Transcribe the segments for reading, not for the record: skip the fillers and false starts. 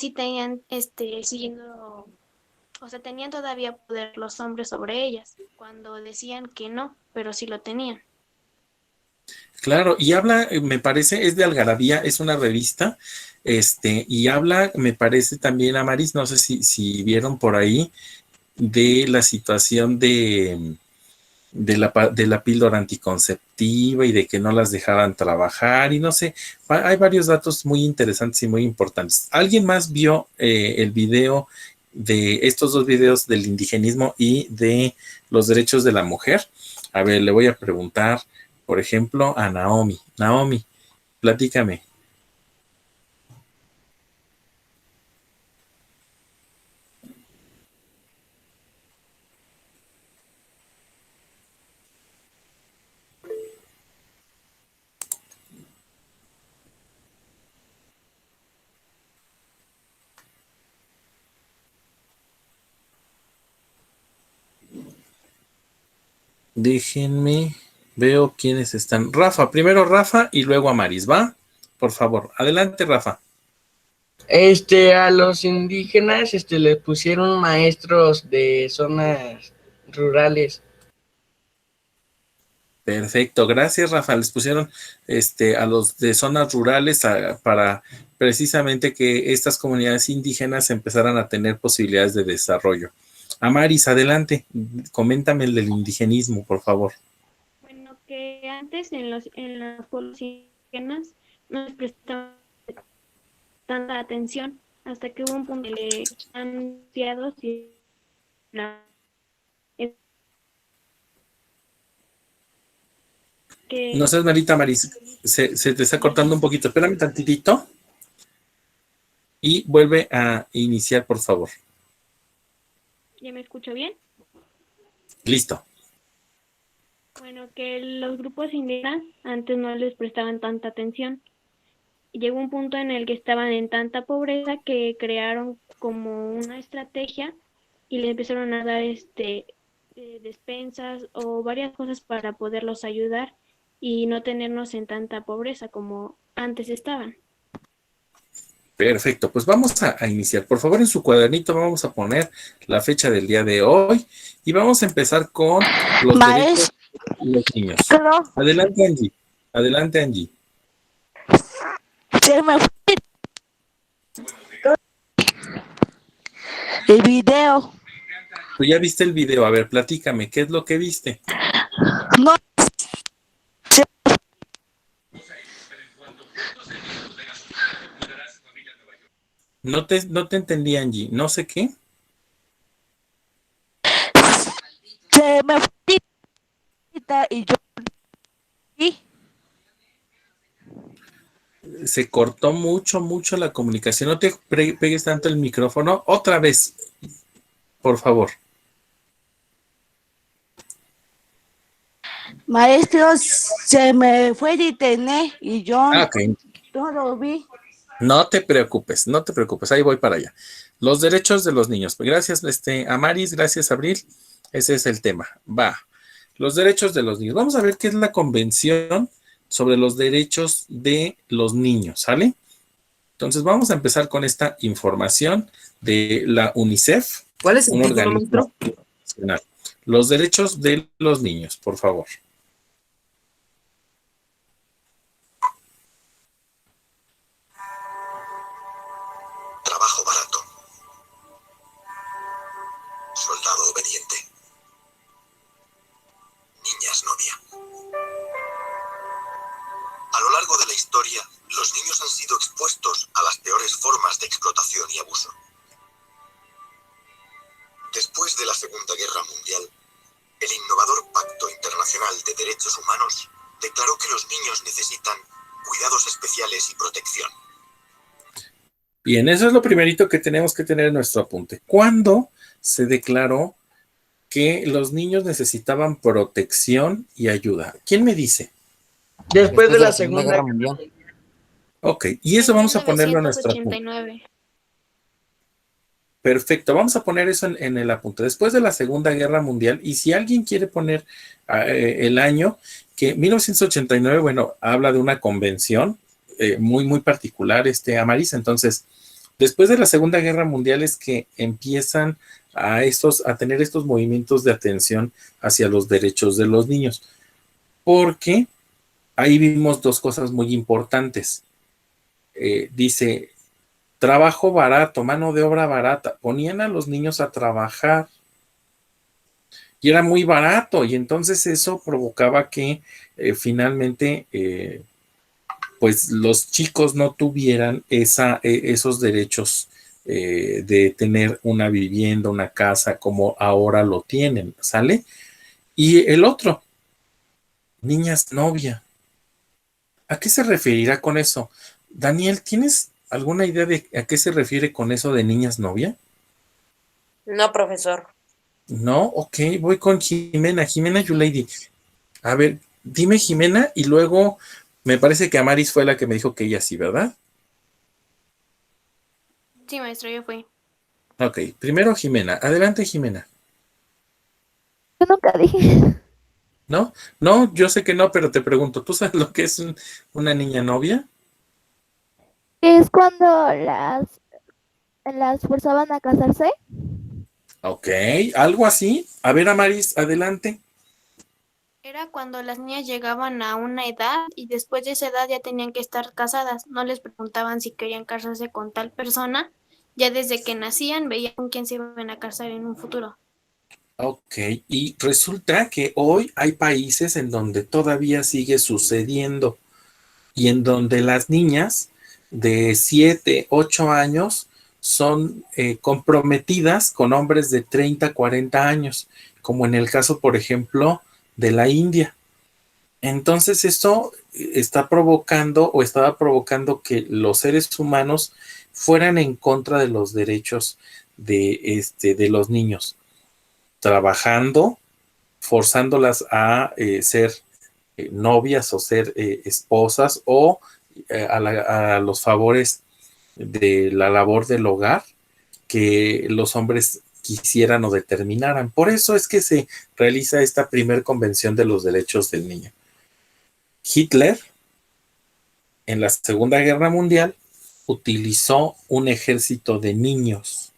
sí tenían, siguiendo, o sea, tenían todavía poder los hombres sobre ellas, cuando decían que no, pero sí lo tenían. Claro, y habla, me parece, es de Algarabía, es una revista, y habla, me parece también, Amaris, no sé si vieron por ahí, de la situación de la píldora anticonceptiva y de que no las dejaban trabajar y no sé, hay varios datos muy interesantes y muy importantes. ¿Alguien más vio el video de estos dos videos del indigenismo y de los derechos de la mujer? A ver, le voy a preguntar, por ejemplo, a Naomi. Naomi, platícame. Déjenme, veo quiénes están. Rafa, primero Rafa y luego Amaris, ¿va? Por favor, adelante, Rafa. A los indígenas, les pusieron maestros de zonas rurales. Perfecto, gracias, Rafa. Les pusieron a los de zonas rurales para precisamente que estas comunidades indígenas empezaran a tener posibilidades de desarrollo. Amaris, adelante, coméntame el del indigenismo, por favor. Bueno, que antes en los pueblos indígenas no les prestaban tanta atención hasta que hubo un punto en que han anunciado y No que seas malita, Amaris, se te está cortando un poquito. Espérame tantitito y vuelve a iniciar, por favor. ¿ya me escucho bien? Listo. Bueno, que los grupos indígenas antes no les prestaban tanta atención. Llegó un punto en el que estaban en tanta pobreza que crearon como una estrategia y le empezaron a dar despensas o varias cosas para poderlos ayudar y no tenernos en tanta pobreza como antes estaban. Perfecto, pues vamos a iniciar. Por favor, en su cuadernito vamos a poner la fecha del día de hoy y vamos a empezar con los derechos Maestro, de los niños. Adelante, Angie. Adelante, Angie. se me fue el video. Tú ya viste el video. A ver, platícame, ¿qué es lo que viste? No se, No te entendí, Angie. No sé qué. se me fue y yo vi. Se cortó mucho la comunicación. No te pegues tanto el micrófono. Otra vez, por favor. Maestro, se me fue de internet y yo Ah, ok. no lo vi. No te preocupes, no te preocupes, ahí voy para allá. Los derechos de los niños. Gracias, Amaris, gracias, Abril. Ese es el tema. Va. Los derechos de los niños. Vamos a ver qué es la Convención sobre los Derechos de los Niños, ¿sale? Entonces vamos a empezar con esta información de la UNICEF, ¿Cuál es el un título, organismo maestro? internacional. Los derechos de los niños, por favor. Trabajo barato. Soldado obediente. Niñas novia. A lo largo de la historia, los niños han sido expuestos a las peores formas de explotación y abuso. Después de la Segunda Guerra Mundial, el innovador Pacto Internacional de Derechos Humanos declaró que los niños necesitan cuidados especiales y protección. Bien, eso es lo primerito que tenemos que tener en nuestro apunte. ¿Cuándo se declaró que los niños necesitaban protección y ayuda? ¿Quién me dice? Después de la Segunda Guerra Mundial. Ok, y eso En vamos a ponerlo en nuestro apunte. 1989. Perfecto, vamos a poner eso en el apunte. Después de la Segunda Guerra Mundial, y si alguien quiere poner el año, que 1989, bueno, habla de una convención muy particular, Amaris, entonces Después de la Segunda Guerra Mundial es que empiezan a tener estos movimientos de atención hacia los derechos de los niños, porque ahí vimos dos cosas muy importantes. Dice, trabajo barato, mano de obra barata. Ponían a los niños a trabajar y era muy barato, y entonces eso provocaba que finalmente pues los chicos no tuvieran esos derechos de tener una vivienda, una casa, como ahora lo tienen, ¿sale? Y el otro, niñas novia. ¿A qué se referirá con eso? Daniel, ¿tienes alguna idea de a qué se refiere con eso de niñas novia? No, profesor. No, ok, voy con Jimena. Jimena Yulady. A ver, dime Jimena y luego me parece que Amaris fue la que me dijo que ella sí, ¿verdad? Sí, maestro, yo fui. Ok, primero Jimena. Adelante, Jimena. Yo nunca dije. ¿No? No, yo sé que no, pero te pregunto, ¿tú sabes lo que es una niña novia? Es cuando las forzaban a casarse. Ok, algo así. A ver, Amaris, adelante. Era cuando las niñas llegaban a una edad y después de esa edad ya tenían que estar casadas. No les preguntaban si querían casarse con tal persona. Ya desde que nacían veían con quién se iban a casar en un futuro. Ok, y resulta que hoy hay países en donde todavía sigue sucediendo y en donde las niñas de 7, 8 años son comprometidas con hombres de 30, 40 años, como en el caso, por ejemplo, de la India. Entonces esto está provocando o estaba provocando que los seres humanos fueran en contra de los derechos de los niños, trabajando, forzándolas a ser novias o ser esposas o a los favores de la labor del hogar que los hombres quisieran o determinaran. Por eso es que se realiza esta primer convención de los derechos del niño. Hitler, en la Segunda Guerra Mundial, utilizó un ejército de niños,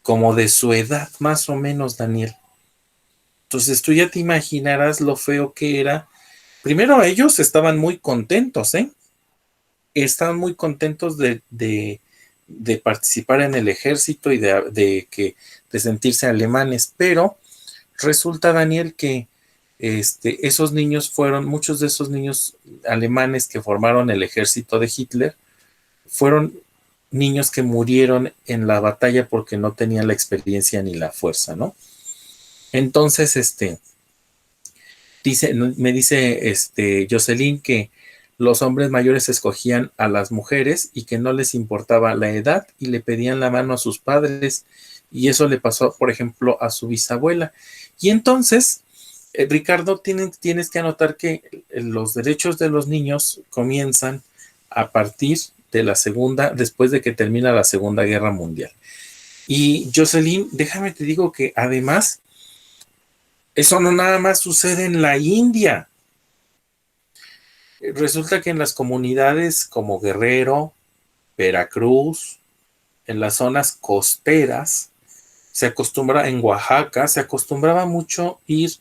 como de su edad, más o menos, Daniel. Entonces tú ya te imaginarás lo feo que era. Primero ellos estaban muy contentos, ¿eh? Estaban muy contentos de participar en el ejército y de sentirse alemanes, pero resulta, Daniel, que esos niños muchos de esos niños alemanes que formaron el ejército de Hitler, fueron niños que murieron en la batalla porque no tenían la experiencia ni la fuerza, ¿no? Entonces, me dice Jocelyn que los hombres mayores escogían a las mujeres y que no les importaba la edad y le pedían la mano a sus padres, y eso le pasó, por ejemplo, a su bisabuela. Y entonces, Ricardo, tienes que anotar que los derechos de los niños comienzan a partir de después de que termina la Segunda Guerra Mundial. Y Jocelyn, déjame te digo que además, eso no nada más sucede en la India. Resulta que en las comunidades como Guerrero, Veracruz, en las zonas costeras, en Oaxaca, se acostumbraba mucho ir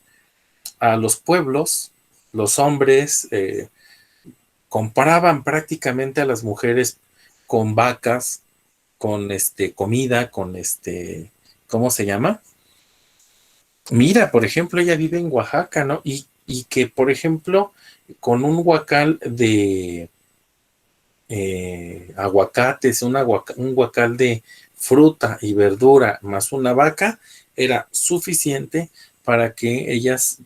a los pueblos, los hombres compraban prácticamente a las mujeres con vacas, con comida, con ¿cómo se llama? Mira, por ejemplo, ella vive en Oaxaca, ¿no? Y que, por ejemplo, con un huacal de aguacates, un huacal de fruta y verdura más una vaca, era suficiente para que ellas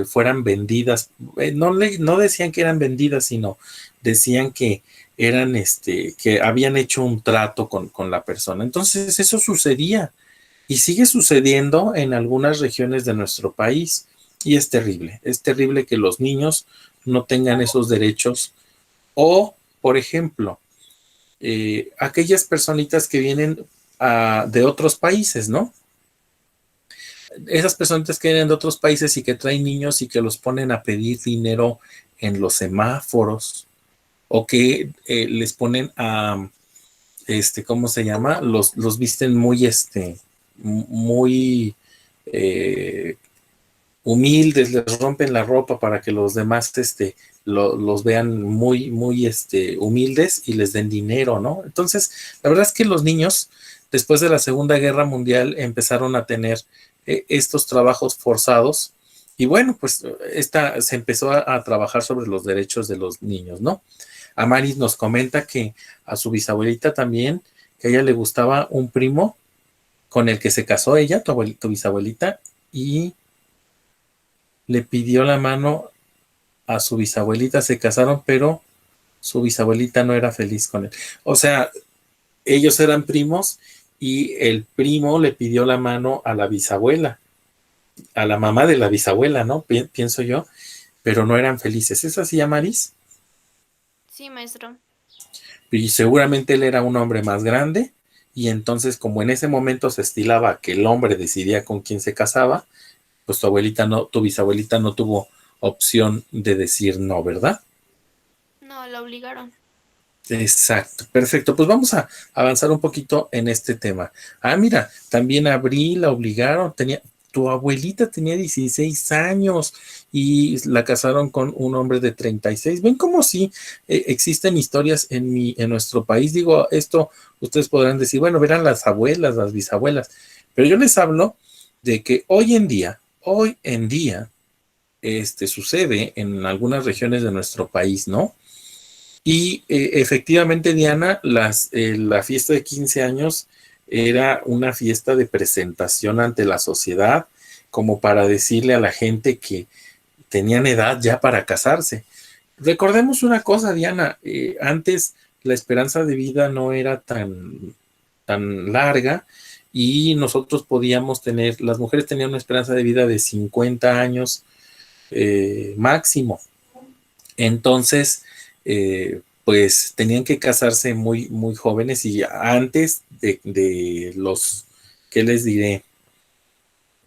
fueran vendidas. No decían que eran vendidas, sino decían que eran que habían hecho un trato con la persona. Entonces eso sucedía y sigue sucediendo en algunas regiones de nuestro país, y es terrible que los niños no tengan esos derechos. O, por ejemplo, aquellas personitas que vienen de otros países, ¿no? Esas personitas que vienen de otros países y que traen niños y que los ponen a pedir dinero en los semáforos, o que les ponen ¿cómo se llama? Los visten muy, muy humildes, les rompen la ropa para que los demás, los vean muy, muy, humildes y les den dinero, ¿no? Entonces, la verdad es que los niños, después de la Segunda Guerra Mundial, empezaron a tener estos trabajos forzados y bueno, pues se empezó a trabajar sobre los derechos de los niños, ¿no? Amaris nos comenta que a su bisabuelita también, que a ella le gustaba un primo con el que se casó ella, tu bisabuelita, y le pidió la mano a su bisabuelita, se casaron, pero su bisabuelita no era feliz con él. O sea, ellos eran primos y el primo le pidió la mano a la bisabuela, a la mamá de la bisabuela, ¿no? Pienso yo, pero no eran felices. ¿Es así, Amaris? Sí, maestro. Y seguramente él era un hombre más grande y entonces como en ese momento se estilaba que el hombre decidía con quién se casaba, pues tu bisabuelita no tuvo opción de decir no, ¿verdad? No, la obligaron. Exacto, perfecto. Pues vamos a avanzar un poquito en este tema. Ah, mira, también a Abril la obligaron, tu abuelita tenía 16 años y la casaron con un hombre de 36. ¿Ven cómo sí existen historias en nuestro país? Digo, esto ustedes podrán decir, bueno, verán las abuelas, las bisabuelas, pero yo les hablo de que hoy en día, sucede en algunas regiones de nuestro país, ¿no? Y efectivamente, Diana, la fiesta de 15 años era una fiesta de presentación ante la sociedad, como para decirle a la gente que tenían edad ya para casarse. Recordemos una cosa, Diana, antes la esperanza de vida no era tan larga y nosotros podíamos las mujeres tenían una esperanza de vida de 50 años máximo. Entonces, pues tenían que casarse muy, muy jóvenes y antes de los, ¿qué les diré?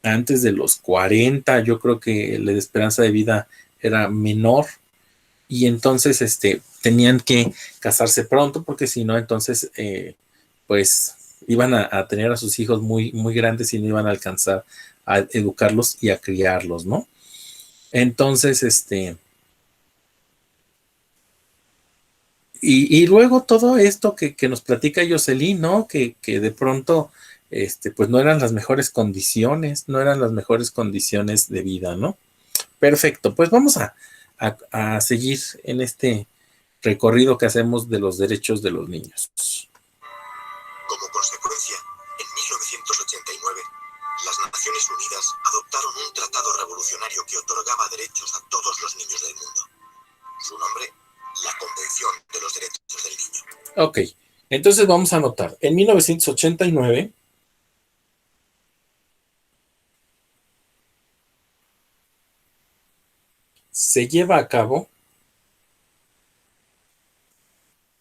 Antes de los 40, yo creo que la esperanza de vida era menor y entonces tenían que casarse pronto porque si no, entonces, pues iban a tener a sus hijos muy, muy grandes y no iban a alcanzar a educarlos y a criarlos, ¿no? Entonces, y luego todo esto que nos platica Jocelyn, ¿no? Que de pronto, pues no eran las mejores condiciones, no eran las mejores condiciones de vida, ¿no? Perfecto, pues vamos a seguir en este recorrido que hacemos de los derechos de los niños. Como consecuencia, en 1989, las Naciones Unidas adoptaron un tratado revolucionario que otorgaba derechos a todos los niños del mundo. Su nombre, la Convención de los Derechos del Niño. Ok, entonces vamos a anotar. En 1989 se lleva a cabo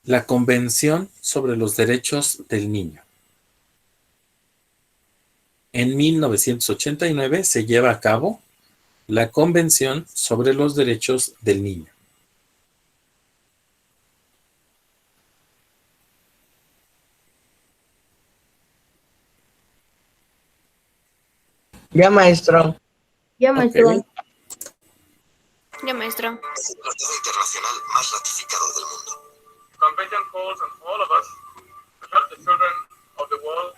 la Convención sobre los Derechos del Niño. En 1989 se lleva a cabo la Convención sobre los Derechos del Niño. Ya, maestro. Ya, maestro. Ok. Ya, maestro. Es el tratado internacional más ratificado del mundo. Convention calls on all of us to help the children of the world.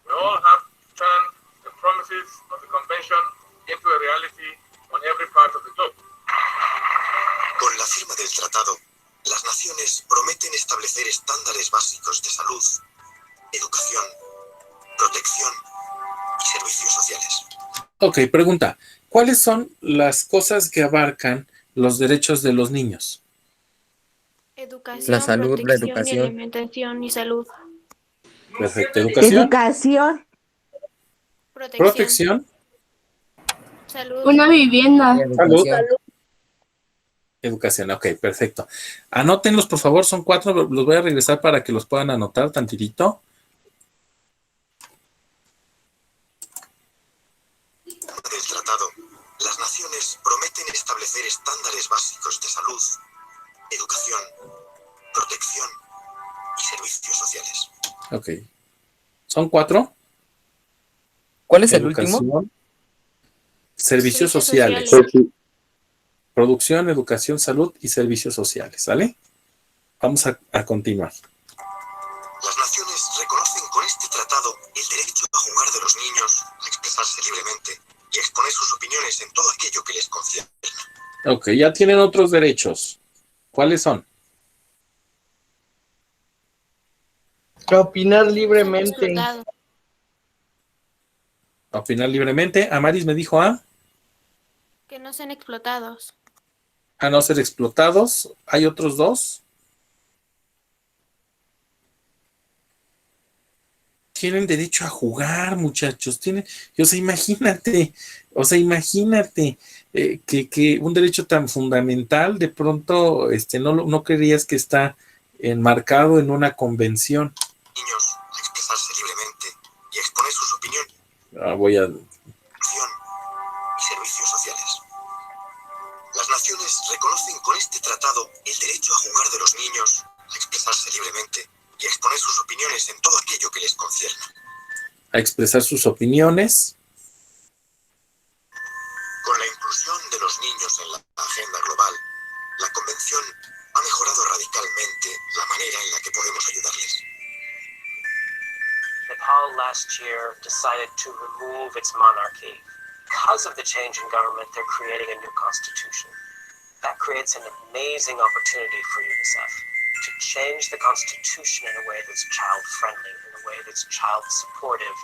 We all have to turn the promises of the convention into a reality on every part of the globe. Con la firma del tratado, las naciones prometen establecer estándares básicos de salud, educación, protección y servicios sociales. Ok, pregunta. ¿Cuáles son las cosas que abarcan los derechos de los niños? Educación, La salud, la protección y educación. alimentación y salud. Perfecto. Educación, Educación, protección, Salud. Una vivienda. salud, Educación. educación. Ok, perfecto. Anótenlos, por favor, son 4. Los voy a regresar para que los puedan anotar tantitito. Del tratado, las naciones prometen establecer estándares básicos de salud, educación, protección y servicios sociales. Ok. ¿Son 4? ¿Cuál es el último? Educación, servicios Servicios sociales. sociales. Producción, educación, salud y servicios sociales, ¿sale? Vamos a continuar. Las naciones reconocen con este tratado el derecho a jugar de los niños, a expresarse libremente y a exponer sus opiniones en todo aquello que les concierne. Ok, ya tienen otros derechos. ¿Cuáles son? Opinar libremente. Explotado. Opinar libremente. Amaris me dijo A. Que no sean explotados. A no ser explotados. ¿Hay otros 2? Tienen derecho a jugar, muchachos. O sea, imagínate que un derecho tan fundamental, de pronto, no creerías que está enmarcado en una convención. Niños a expresarse libremente y a exponer sus opiniones. Voy a... Y servicios sociales. Las naciones reconocen con este tratado el derecho a jugar de los niños, a expresarse libremente y a exponer sus opiniones en todo aquello que les concierne. A expresar sus opiniones. Con la inclusión de los niños en la agenda global, la Convención ha mejorado radicalmente la manera en la que podemos ayudarles. Nepal last year decided to remove its monarchy. Because of the change in government, they're creating a new constitution. That creates an amazing opportunity for UNICEF to change the constitution in a way that's child-friendly, in a way that's child-supportive,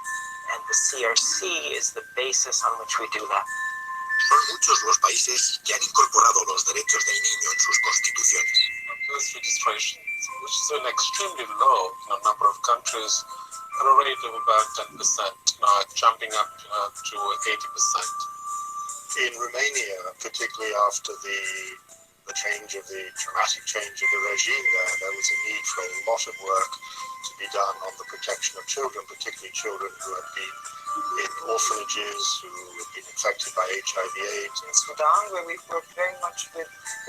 and the CRC is the basis on which we do that. Son muchos los países que han incorporado los derechos del niño en sus constituciones. This registration, which is an extremely low number of countries, are already to about 10%, now jumping up to 80%. In Romania, particularly after the dramatic change of the regime there was a need for a lot of work to be done on the protection of children, particularly children who had been in orphanages, who had been infected by HIV/AIDS. In Sudan, where we've worked very much with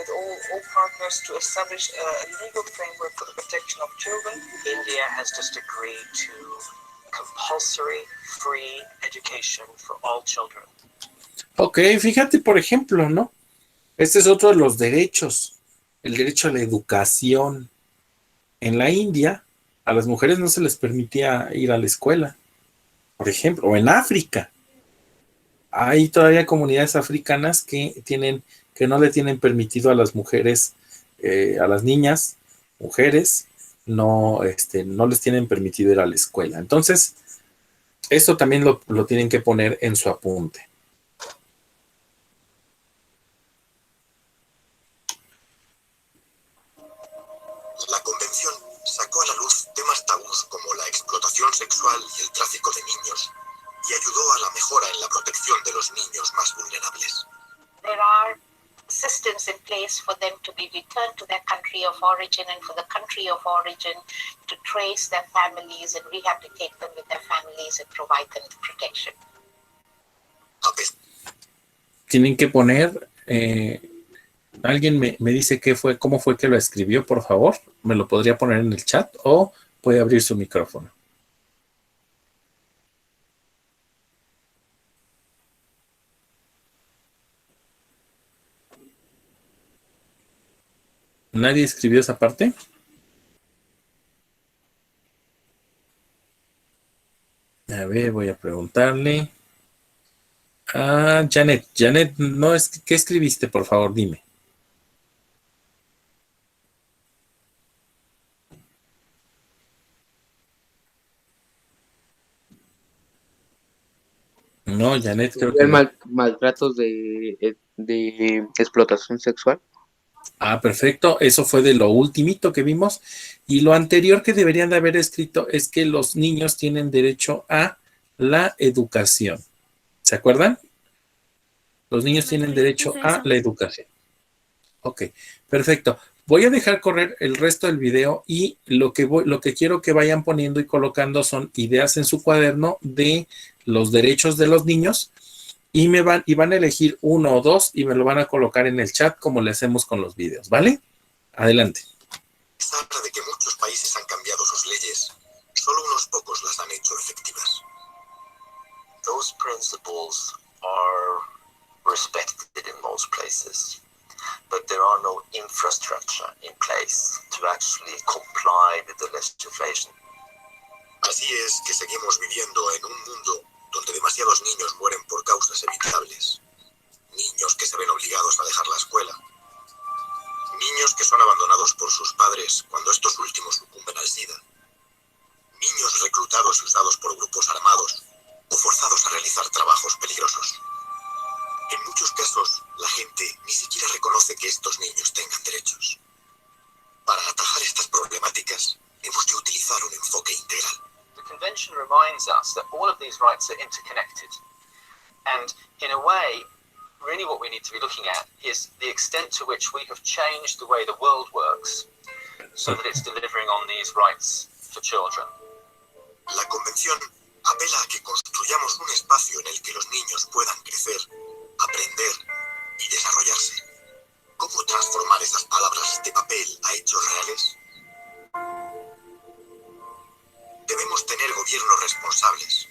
all partners to establish a legal framework for the protection of children. India has just agreed to compulsory free education for all children. Ok, fíjate, por ejemplo, ¿no? Este es otro de los derechos, el derecho a la educación. En la India, a las mujeres no se les permitía ir a la escuela, por ejemplo, o en África. Hay todavía comunidades africanas que no le tienen permitido a las mujeres, a las niñas, mujeres, no les tienen permitido ir a la escuela. Entonces, esto también lo tienen que poner en su apunte. La Convención sacó a la luz temas tabús como la explotación sexual y el tráfico de niños y ayudó a la mejora en la protección de los niños más vulnerables. There are systems in place for them to be returned to their country of origin and for the country of origin to trace their families and rehabilitate them with their families and provide them protection. Tienen que poner... ¿Alguien me dice cómo fue que lo escribió, por favor? ¿Me lo podría poner en el chat o puede abrir su micrófono? ¿Nadie escribió esa parte? A ver, voy a preguntarle. Janet. Janet, ¿qué escribiste, por favor? Dime. No, Janet, creo que... Maltratos de explotación sexual. Perfecto. Eso fue de lo ultimito que vimos. Y lo anterior que deberían de haber escrito es que los niños tienen derecho a la educación. ¿Se acuerdan? Los niños tienen derecho a la educación. Ok, perfecto. Voy a dejar correr el resto del video y lo que quiero que vayan poniendo y colocando son ideas en su cuaderno de los derechos de los niños y van a elegir 1 o 2 y me lo van a colocar en el chat como le hacemos con los videos, ¿vale? Adelante. A pesar de que muchos países han cambiado sus leyes, solo unos pocos las han hecho efectivas. Those principles are respected in most places, but there are no infrastructure in place to actually comply with the legislation. Así es que seguimos viviendo en un mundo donde demasiados niños mueren por causas evitables. Niños que se ven obligados a dejar la escuela. Niños que son abandonados por sus padres cuando estos últimos sucumben al SIDA. Niños reclutados y usados por grupos armados o forzados a realizar trabajos peligrosos. En muchos casos, la gente ni siquiera reconoce que estos niños tengan derechos. Para atajar estas problemáticas, hemos de utilizar un enfoque integral. The Convention reminds us that all of these rights are interconnected. And in a way, really what we need to be looking at is the extent to which we have changed the way the world works so that it's delivering on these rights for children. La Convención apela a que construyamos un espacio en el que los niños puedan crecer, aprender y desarrollarse. ¿Cómo transformar esas palabras de papel a hechos reales? Debemos tener gobiernos responsables.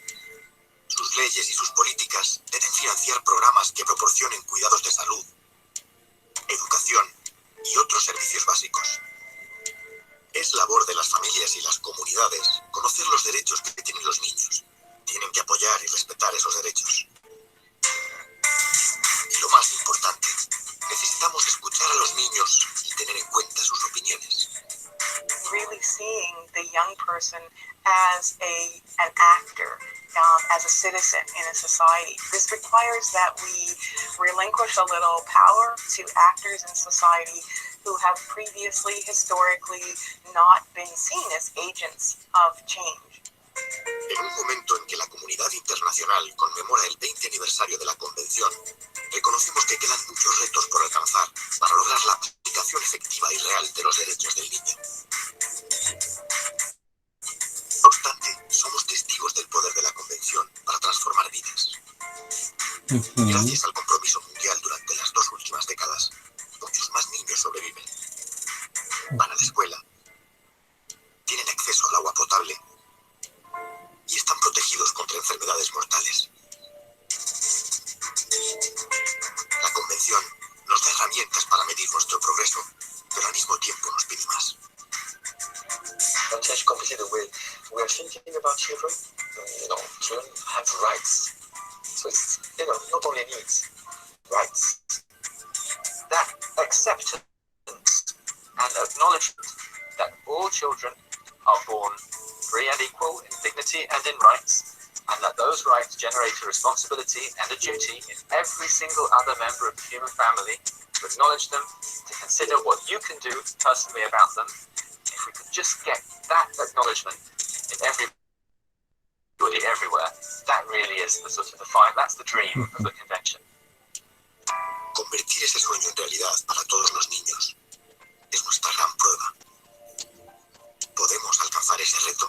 Sus leyes y sus políticas deben financiar programas que proporcionen cuidados de salud, educación y otros servicios básicos. Es labor de las familias y las comunidades conocer los derechos que tienen los niños. Tienen que apoyar y respetar esos derechos. Y lo más importante, necesitamos escuchar a los niños y tener en cuenta sus opiniones. Really seeing the young person as an actor, as a citizen in a society. This requires that we relinquish a little power to actors in society who have previously, historically, not been seen as agents of change. En un momento en que la comunidad internacional conmemora el 20 aniversario de la Convención, reconocemos que quedan muchos retos por alcanzar para lograr la aplicación efectiva y real de los derechos del niño. No obstante, somos testigos del poder de la Convención para transformar vidas. Gracias al compromiso mundial durante las 2 últimas décadas, muchos más niños sobreviven. Van a la escuela, tienen acceso al agua potable y están protegidos contra enfermedades mortales. La Convención nos da herramientas para medir nuestro progreso, pero al mismo tiempo nos pide más. We are thinking about children. Children have rights. So it's, not only needs, rights. That acceptance and acknowledgement that all children are born free and equal in dignity and in rights, and that those rights generate a responsibility and a duty in every single other member of the human family to acknowledge them, to consider what you can do personally about them. If we could just get that acknowledgement in everybody everywhere, that really is the sort of the fight, that's the dream of the convention. Convertir ese sueño en realidad para todos los niños es nuestra gran prueba. ¿Podemos alcanzar ese reto?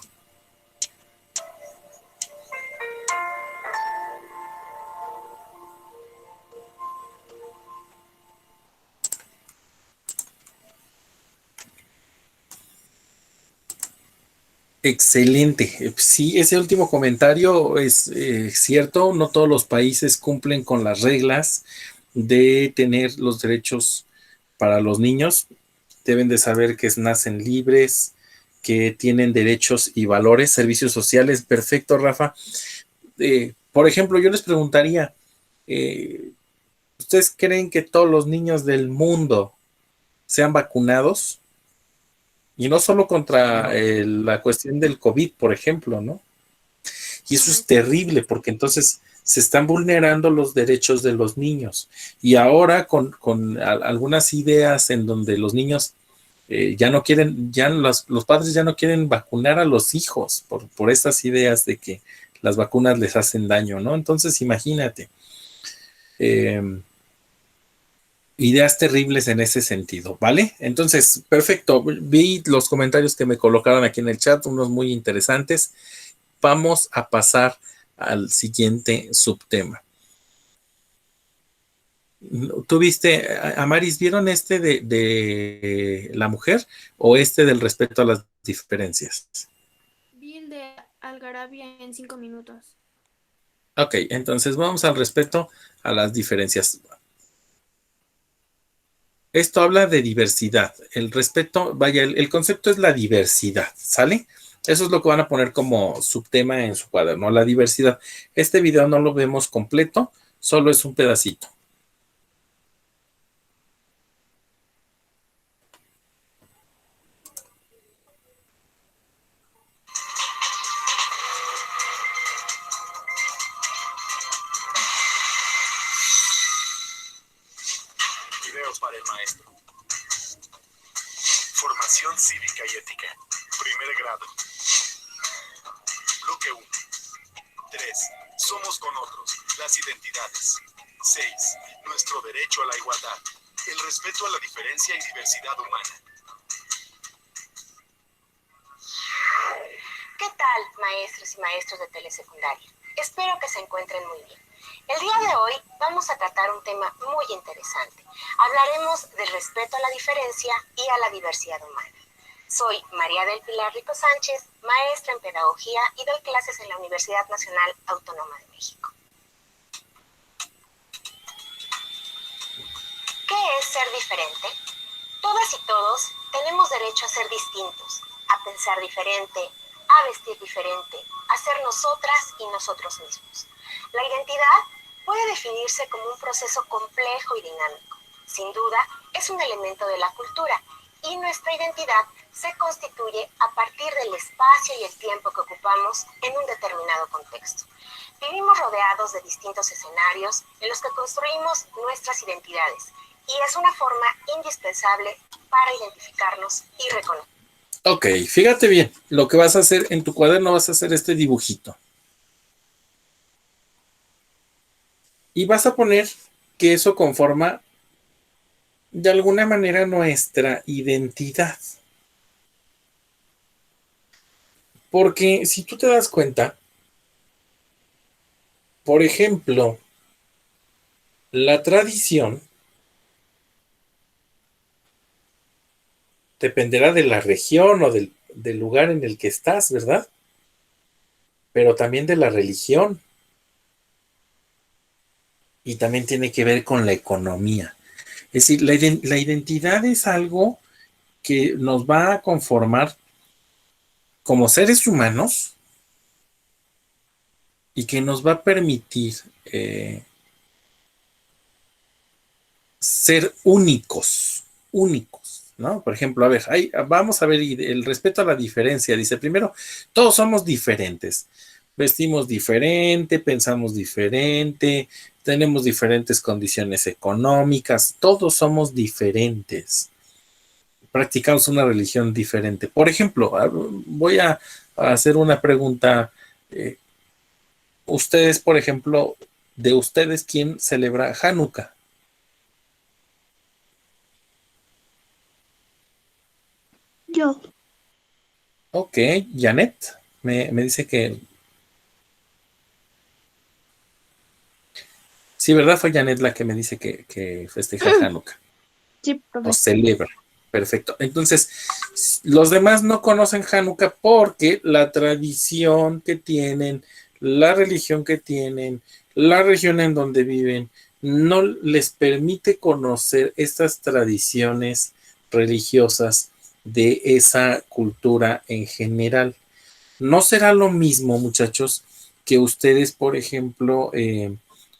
Excelente. Sí, ese último comentario es cierto. No todos los países cumplen con las reglas de tener los derechos para los niños. Deben de saber que nacen libres, que tienen derechos y valores, servicios sociales. Perfecto, Rafa. Por ejemplo, yo les preguntaría, ¿ustedes creen que todos los niños del mundo sean vacunados? Y no solo contra la cuestión del COVID, por ejemplo, ¿no? Y eso es terrible, porque entonces se están vulnerando los derechos de los niños. Y ahora con algunas ideas en donde los niños ya no quieren, ya los padres ya no quieren vacunar a los hijos por estas ideas de que las vacunas les hacen daño, ¿no? Entonces, imagínate. Ideas terribles en ese sentido, ¿vale? Entonces, perfecto. Vi los comentarios que me colocaron aquí en el chat, unos muy interesantes. Vamos a pasar al siguiente subtema. ¿Tú viste, Amaris, vieron este de la mujer o este del respeto a las diferencias? Vi el de algarabía en 5 minutos. Ok, entonces vamos al respeto a las diferencias. Esto habla de diversidad. El respeto, vaya, el concepto es la diversidad, ¿sale? Eso es lo que van a poner como subtema en su cuaderno, la diversidad. Este video no lo vemos completo, solo es un pedacito. Videos para el maestro. Formación cívica y ética. Primer grado. Bloque 1. 3. Somos con otros. Las identidades. 6. Nuestro derecho a la igualdad. El respeto a la diferencia y diversidad humana. ¿Qué tal, maestros y maestros de telesecundaria? Espero que se encuentren muy bien. El día de hoy vamos a tratar un tema muy interesante. Hablaremos del respeto a la diferencia y a la diversidad humana. Soy María del Pilar Rico Sánchez, maestra en pedagogía y doy clases en la Universidad Nacional Autónoma de México. ¿Qué es ser diferente? Todas y todos tenemos derecho a ser distintos, a pensar diferente, a vestir diferente, a ser nosotras y nosotros mismos. La identidad puede definirse como un proceso complejo y dinámico. Sin duda, es un elemento de la cultura y nuestra identidad se constituye a partir del espacio y el tiempo que ocupamos en un determinado contexto. Vivimos rodeados de distintos escenarios en los que construimos nuestras identidades y es una forma indispensable para identificarnos y reconocer. Ok, fíjate bien, lo que vas a hacer en tu cuaderno, vas a hacer este dibujito. Y vas a poner que eso conforma de alguna manera nuestra identidad. Porque si tú te das cuenta, por ejemplo, la tradición dependerá de la región o del lugar en el que estás, ¿verdad? Pero también de la religión. Y también tiene que ver con la economía. Es decir, la identidad es algo que nos va a conformar como seres humanos y que nos va a permitir ser únicos, ¿no? Por ejemplo, a ver, vamos a ver el respeto a la diferencia. Dice, primero, todos somos diferentes. Vestimos diferente, pensamos diferente, tenemos diferentes condiciones económicas, todos somos diferentes. Practicamos una religión diferente. Por ejemplo, voy a hacer una pregunta. Ustedes, por ejemplo, de ustedes, ¿quién celebra Hanukkah? Yo. Ok, Janet me dice que... Sí, ¿verdad? Fue Janet la que me dice que festeja Hanukkah. Sí, profe. O celebra. Perfecto. Entonces, los demás no conocen Hanukkah porque la tradición que tienen, la religión que tienen, la región en donde viven, no les permite conocer estas tradiciones religiosas de esa cultura en general. No será lo mismo, muchachos, que ustedes, por ejemplo,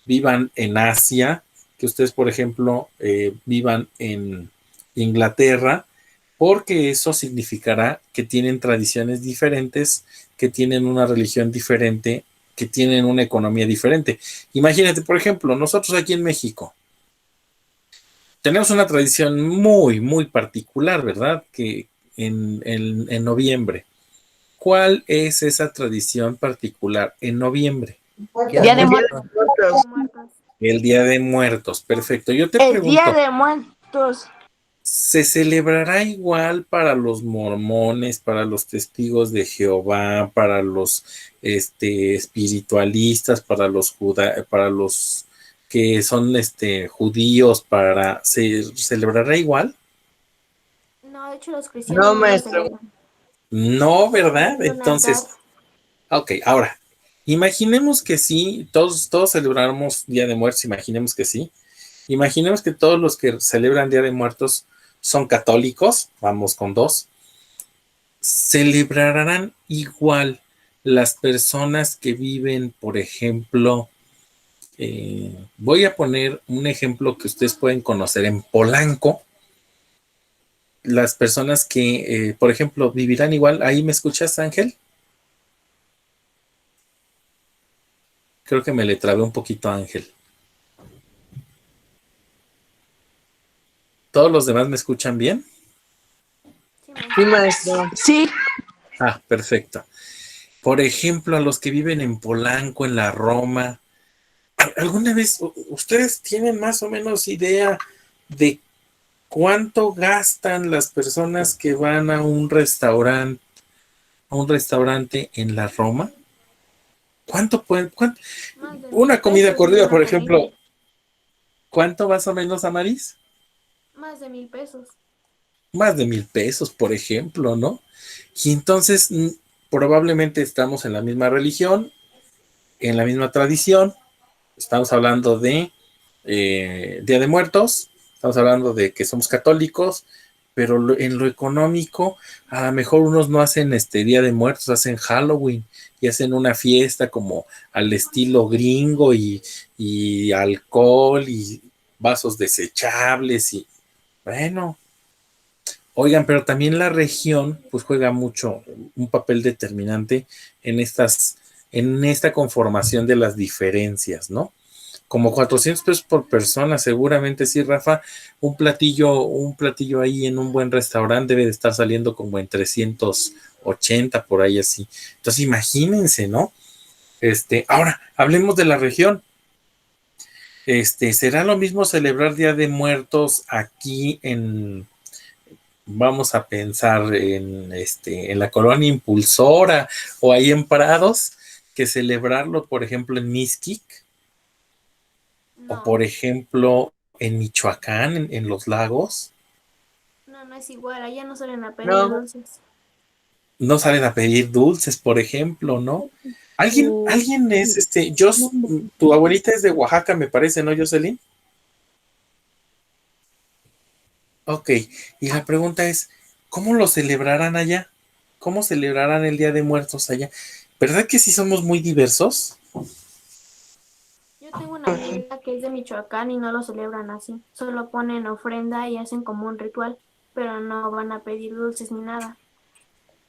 vivan en Asia, que ustedes, por ejemplo, vivan en Inglaterra, porque eso significará que tienen tradiciones diferentes, que tienen una religión diferente, que tienen una economía diferente. Imagínate, por ejemplo, nosotros aquí en México tenemos una tradición muy, muy particular, ¿verdad? Que en noviembre. ¿Cuál es esa tradición particular en noviembre? Día de Muertos. El Día de Muertos, perfecto. Yo te El pregunto, Día de Muertos. ¿se celebrará igual para los mormones, para los testigos de Jehová, para los espiritualistas, para los que son judíos, ¿se celebrará igual? No, de hecho los cristianos No, lo maestro. celebran. No, ¿verdad? Es una Entonces, edad. Ok, ahora, imaginemos que sí, todos celebramos Día de Muertos, imaginemos que sí. Imaginemos que todos los que celebran Día de Muertos son católicos, vamos con dos. ¿Celebrarán igual las personas que viven, por ejemplo, voy a poner un ejemplo que ustedes pueden conocer en Polanco? Las personas que, por ejemplo, vivirán igual. ¿Ahí me escuchas, Ángel? Creo que me le trabé un poquito a Ángel. ¿Todos los demás me escuchan bien? Sí, maestro. Sí. Ah, perfecto. Por ejemplo, a los que viven en Polanco, en la Roma, ¿alguna vez ustedes tienen más o menos idea de cuánto gastan las personas que van a un restaurante en la Roma? ¿Cuánto pueden? Una comida corrida, por ejemplo, ¿cuánto más o menos, Amaris? Más de 1,000 pesos. Más de 1,000 pesos, por ejemplo, ¿no? Y entonces probablemente estamos en la misma religión, en la misma tradición. Estamos hablando de Día de Muertos, estamos hablando de que somos católicos, pero en lo económico, a lo mejor unos no hacen Día de Muertos, hacen Halloween y hacen una fiesta como al estilo gringo y alcohol y vasos desechables y bueno. Oigan, pero también la región pues juega mucho, un papel determinante en esta conformación de las diferencias, ¿no? Como 400 pesos por persona, seguramente sí, Rafa, un platillo ahí en un buen restaurante debe de estar saliendo como en 380 por ahí así. Entonces imagínense, ¿no? Ahora, hablemos de la región. ¿Será lo mismo celebrar Día de Muertos aquí vamos a pensar en la colonia Impulsora o ahí en Prados, que celebrarlo, por ejemplo, en Mixquic? O por ejemplo, en Michoacán, en Los Lagos. No es igual, allá no salen a pedir No. dulces. No salen a pedir dulces, por ejemplo, ¿no? ¿Alguien es tu abuelita es de Oaxaca, me parece, ¿no, Jocelyn? Ok, y la pregunta es, ¿cómo lo celebrarán allá? ¿Cómo celebrarán el Día de Muertos allá? ¿Verdad que sí somos muy diversos? Yo tengo una amiga que es de Michoacán y no lo celebran así. Solo ponen ofrenda y hacen como un ritual, pero no van a pedir dulces ni nada.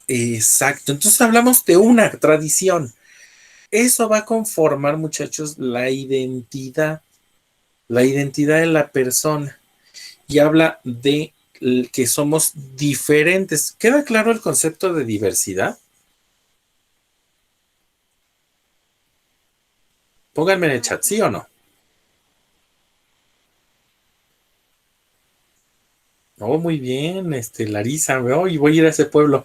Exacto, entonces hablamos de una tradición. Eso va a conformar, muchachos, la identidad de la persona. Y habla de que somos diferentes. ¿Queda claro el concepto de diversidad? Pónganme en el chat, ¿sí o no? Oh, muy bien, Larisa, y voy a ir a ese pueblo.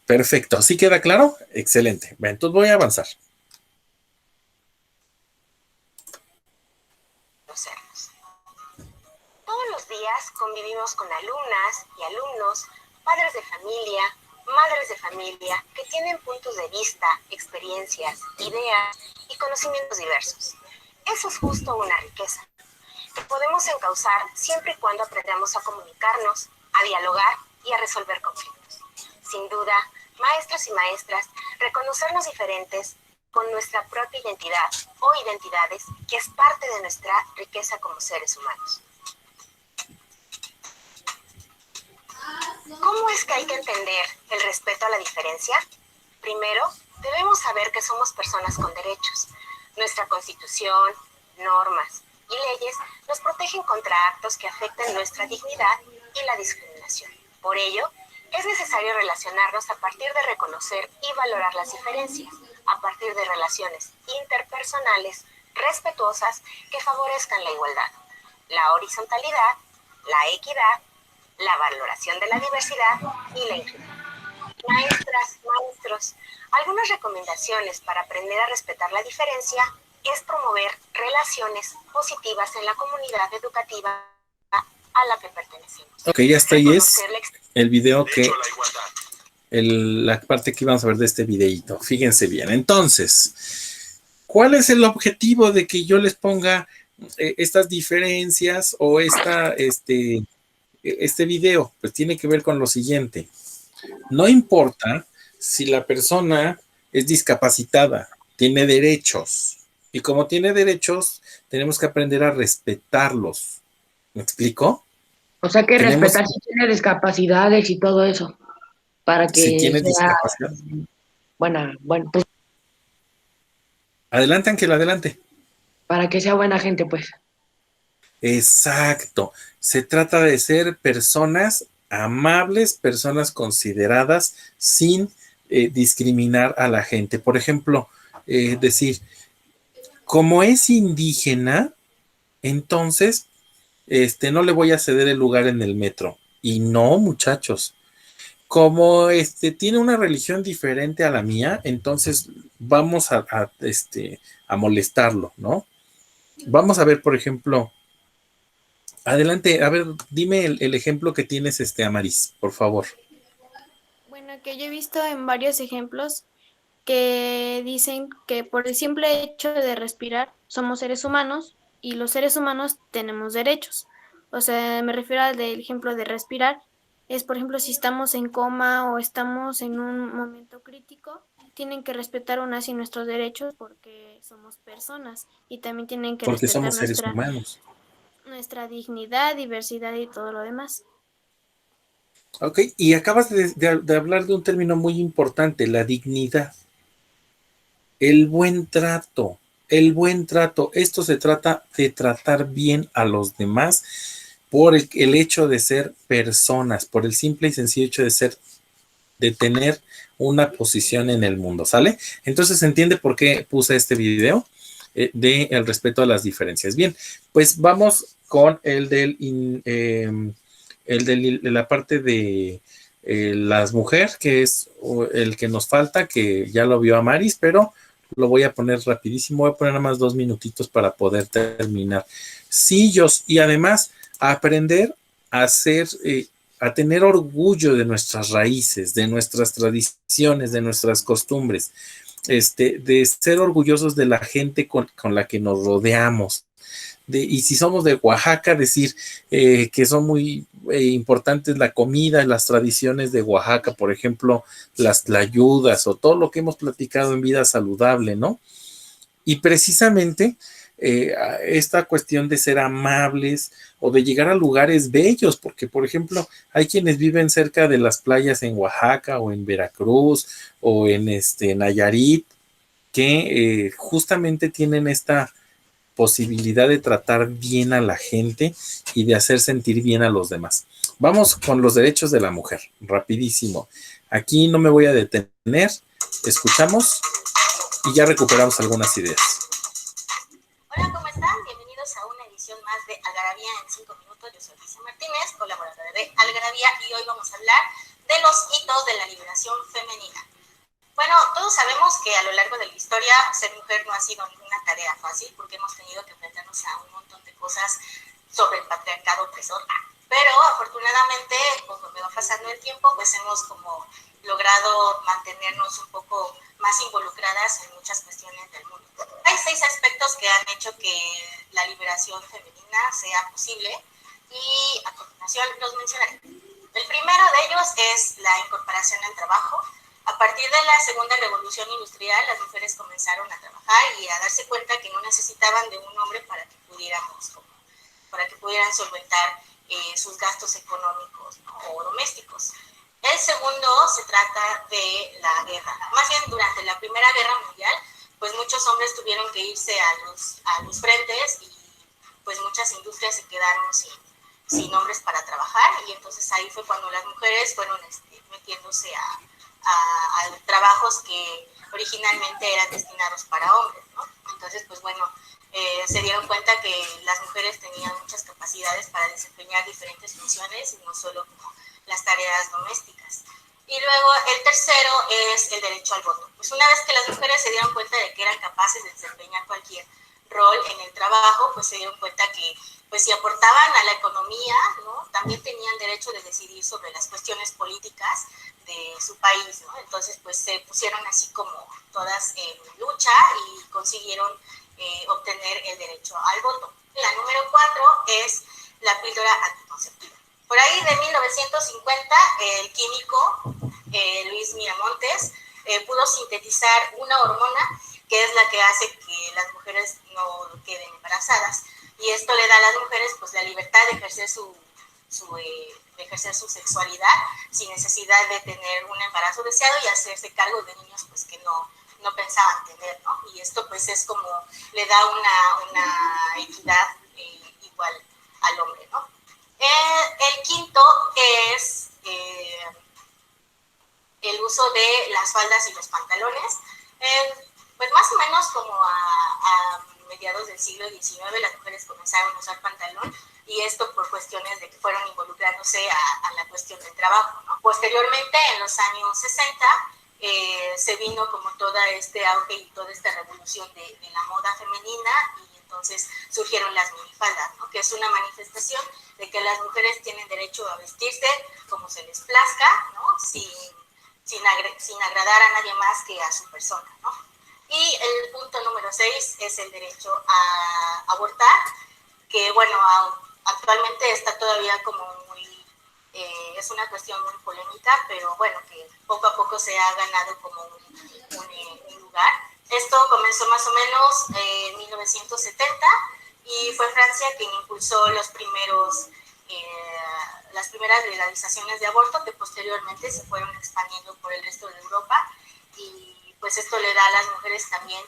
Perfecto, ¿sí queda claro? Excelente. Bien, entonces voy a avanzar. Todos los días convivimos con alumnas y alumnos, padres de familia, madres de familia, que tienen puntos de vista, experiencias, ideas y conocimientos diversos. Eso es justo una riqueza, que podemos encauzar siempre y cuando aprendamos a comunicarnos, a dialogar y a resolver conflictos. Sin duda, maestros y maestras, reconocernos diferentes con nuestra propia identidad o identidades, que es parte de nuestra riqueza como seres humanos. ¿Cómo es que hay que entender el respeto a la diferencia? Primero, debemos saber que somos personas con derechos. Nuestra Constitución, normas y leyes nos protegen contra actos que afecten nuestra dignidad y la discriminación. Por ello, es necesario relacionarnos a partir de reconocer y valorar las diferencias, a partir de relaciones interpersonales respetuosas que favorezcan la igualdad, la horizontalidad, la equidad, la valoración de la diversidad y la inclusión. Maestras, maestros, algunas recomendaciones para aprender a respetar la diferencia es promover relaciones positivas en la comunidad educativa a la que pertenecemos. Ok, ya está ahí es el video que la parte que íbamos a ver de este videíto. Fíjense bien. Entonces, ¿cuál es el objetivo de que yo les ponga estas diferencias o este video? Pues tiene que ver con lo siguiente. No importa si la persona es discapacitada, tiene derechos. Y como tiene derechos, tenemos que aprender a respetarlos. ¿Me explico? O sea que Tenemos, respetar si tiene discapacidades y todo eso, para que si tienes sea discapacidad. bueno, pues Adelante, Ángel, adelante. para que sea buena gente, pues. Exacto. Se trata de ser personas amables, personas consideradas, sin discriminar a la gente. Por ejemplo, decir, como es indígena, entonces no le voy a ceder el lugar en el metro. Y no, muchachos. Como tiene una religión diferente a la mía, entonces vamos a molestarlo, ¿no? Vamos a ver, por ejemplo, adelante, a ver, dime el ejemplo que tienes, Amaris, por favor. Bueno, que yo he visto en varios ejemplos que dicen que por el simple hecho de respirar somos seres humanos y los seres humanos tenemos derechos. O sea, me refiero al del ejemplo de respirar. Es, por ejemplo, si estamos en coma o estamos en un momento crítico, tienen que respetar aún así nuestros derechos porque somos personas y también tienen que Porque respetar somos seres humanos. nuestra dignidad, diversidad y todo lo demás. Ok, y acabas de hablar de un término muy importante, la dignidad. El buen trato, el buen trato. Esto se trata de tratar bien a los demás por el hecho de ser personas, por el simple y sencillo hecho de tener una posición en el mundo, ¿sale? Entonces se entiende por qué puse este video de el respeto a las diferencias. Bien, pues vamos con de la parte de las mujeres, que es el que nos falta, que ya lo vio Amaris, pero lo voy a poner rapidísimo, voy a poner nada más 2 minutitos para poder terminar. Sí, y además aprender a a tener orgullo de nuestras raíces, de nuestras tradiciones, de nuestras costumbres, de ser orgullosos de la gente con la que nos rodeamos. Y si somos de Oaxaca, decir que son muy importantes la comida, las tradiciones de Oaxaca, por ejemplo, las tlayudas o todo lo que hemos platicado en Vida Saludable, ¿no? Y precisamente esta cuestión de ser amables o de llegar a lugares bellos, porque, por ejemplo, hay quienes viven cerca de las playas en Oaxaca o en Veracruz o en Nayarit, que justamente tienen esta posibilidad de tratar bien a la gente y de hacer sentir bien a los demás. Vamos con los derechos de la mujer, rapidísimo. Aquí no me voy a detener, escuchamos y ya recuperamos algunas ideas. Hola, ¿cómo están? Bienvenidos a una edición más de Algarabía en 5 minutos. Yo soy Lisa Martínez, colaboradora de Algarabía, y hoy vamos a hablar de los hitos de la liberación femenina. Bueno, todos sabemos que a lo largo de la historia ser mujer no ha sido ninguna tarea fácil porque hemos tenido que enfrentarnos a un montón de cosas sobre el patriarcado opresor. Pero afortunadamente, conforme va pasando el tiempo, pues hemos como logrado mantenernos un poco más involucradas en muchas cuestiones del mundo. Hay 6 aspectos que han hecho que la liberación femenina sea posible y a continuación los mencionaré. El primero de ellos es la incorporación al trabajo. A partir de la segunda revolución industrial, las mujeres comenzaron a trabajar y a darse cuenta que no necesitaban de un hombre para que pudieran solventar sus gastos económicos, ¿no?, o domésticos. El segundo se trata de la guerra. Más bien, durante la Primera Guerra Mundial, pues muchos hombres tuvieron que irse a los frentes y pues muchas industrias se quedaron sin hombres para trabajar, y entonces ahí fue cuando las mujeres fueron metiéndose a trabajos que originalmente eran destinados para hombres, ¿no? Entonces, pues bueno, se dieron cuenta que las mujeres tenían muchas capacidades para desempeñar diferentes funciones y no solo como las tareas domésticas. Y luego el tercero es el derecho al voto. Pues una vez que las mujeres se dieron cuenta de que eran capaces de desempeñar cualquier rol en el trabajo, pues se dieron cuenta que pues si aportaban a la economía, ¿no? También tenían derecho de decidir sobre las cuestiones políticas de su país, ¿no? Entonces pues se pusieron así como todas en lucha y consiguieron obtener el derecho al voto. La número 4 es la píldora anticonceptiva. Por ahí de 1950, el químico Luis Miramontes pudo sintetizar una hormona que es la que hace que las mujeres no queden embarazadas. Y esto le da a las mujeres pues la libertad de ejercer su sexualidad sin necesidad de tener un embarazo deseado y hacerse cargo de niños pues que no pensaban tener, ¿no? Y esto pues es como le da una equidad igual al hombre, ¿no? El quinto es el uso de las faldas y los pantalones. Pues más o menos como a mediados del siglo XIX las mujeres comenzaron a usar pantalón y esto por cuestiones de que fueron involucrándose a la cuestión del trabajo, ¿no? Posteriormente, en los años 60, se vino como todo este auge y toda esta revolución de la moda femenina y entonces surgieron las minifaldas, ¿no? Que es una manifestación de que las mujeres tienen derecho a vestirse como se les plazca, ¿no? Sin agradar a nadie más que a su persona, ¿no? Y el punto número 6 es el derecho a abortar, que bueno, actualmente está todavía como muy, es una cuestión muy polémica, pero bueno, que poco a poco se ha ganado como un lugar. Esto comenzó más o menos en 1970 y fue Francia quien impulsó las primeras legalizaciones de aborto que posteriormente se fueron expandiendo por el resto de Europa y pues esto le da a las mujeres también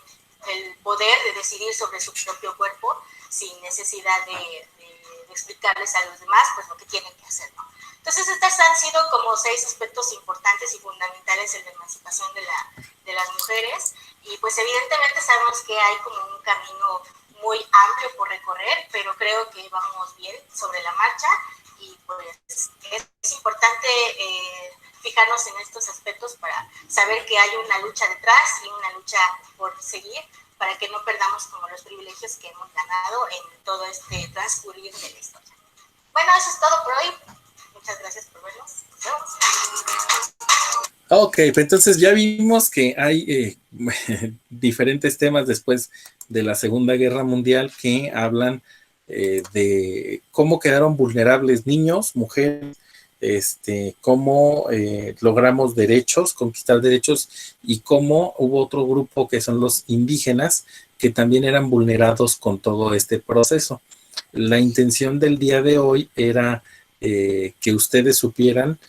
el poder de decidir sobre su propio cuerpo sin necesidad de explicarles a los demás pues lo que tienen que hacer, ¿no? Entonces estos han sido como 6 aspectos importantes y fundamentales en la emancipación de las mujeres y pues evidentemente sabemos que hay como un camino muy amplio por recorrer, pero creo que vamos bien sobre la marcha y pues es importante fijarnos en estos aspectos para saber que hay una lucha detrás y una lucha por seguir para que no perdamos como los privilegios que hemos ganado en todo este transcurrir de la historia. Bueno, eso es todo por hoy. Muchas gracias por vernos. Nos vemos. Ok, pues entonces ya vimos que hay diferentes temas después de la Segunda Guerra Mundial que hablan de cómo quedaron vulnerables niños, mujeres, cómo logramos derechos, conquistar derechos y cómo hubo otro grupo que son los indígenas que también eran vulnerados con todo este proceso. La intención del día de hoy era que ustedes supieran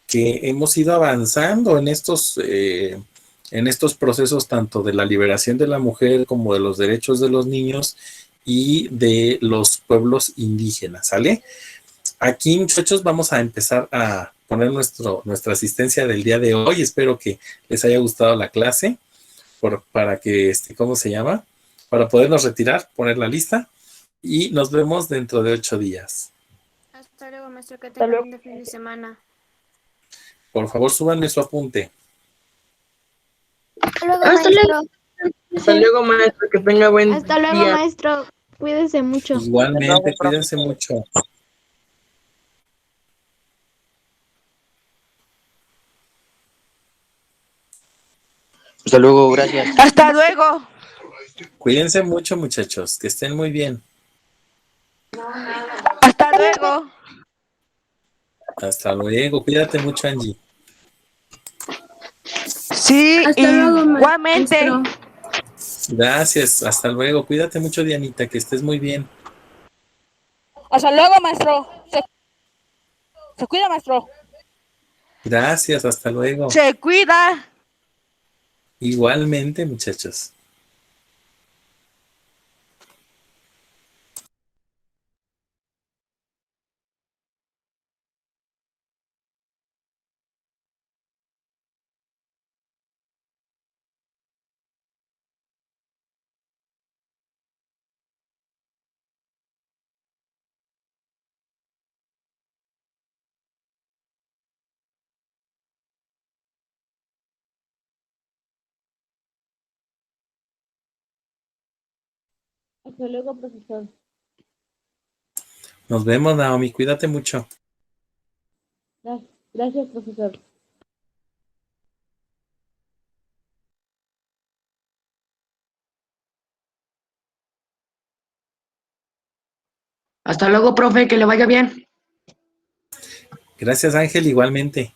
que hemos ido avanzando en estos procesos tanto de la liberación de la mujer como de los derechos de los niños y de los pueblos indígenas, ¿sale? Aquí, muchachos, vamos a empezar a poner nuestra asistencia del día de hoy. Espero que les haya gustado la clase para que, ¿cómo se llama? Para podernos retirar, poner la lista y nos vemos dentro de 8 días. Hasta luego, maestro, que tenga un lindo fin de semana. Por favor, súbanme su apunte. Hasta luego, Hasta maestro. Hasta luego, maestro, que tenga buen Hasta luego, día. maestro. Cuídese mucho. Igualmente, cuídense mucho. Hasta luego, gracias. Hasta luego. Cuídense mucho, muchachos, que estén muy bien. Hasta luego. Hasta luego, cuídate mucho, Angie. Sí, Hasta luego, igualmente. maestro. Gracias, hasta luego. Cuídate mucho, Dianita, que estés muy bien. Hasta luego, maestro. Se cuida, maestro. Gracias, hasta luego. Se cuida. Igualmente, muchachos. Hasta luego, profesor. Nos vemos, Naomi. Cuídate mucho. Gracias, profesor. Hasta luego, profe, que le vaya bien. Gracias, Ángel, igualmente.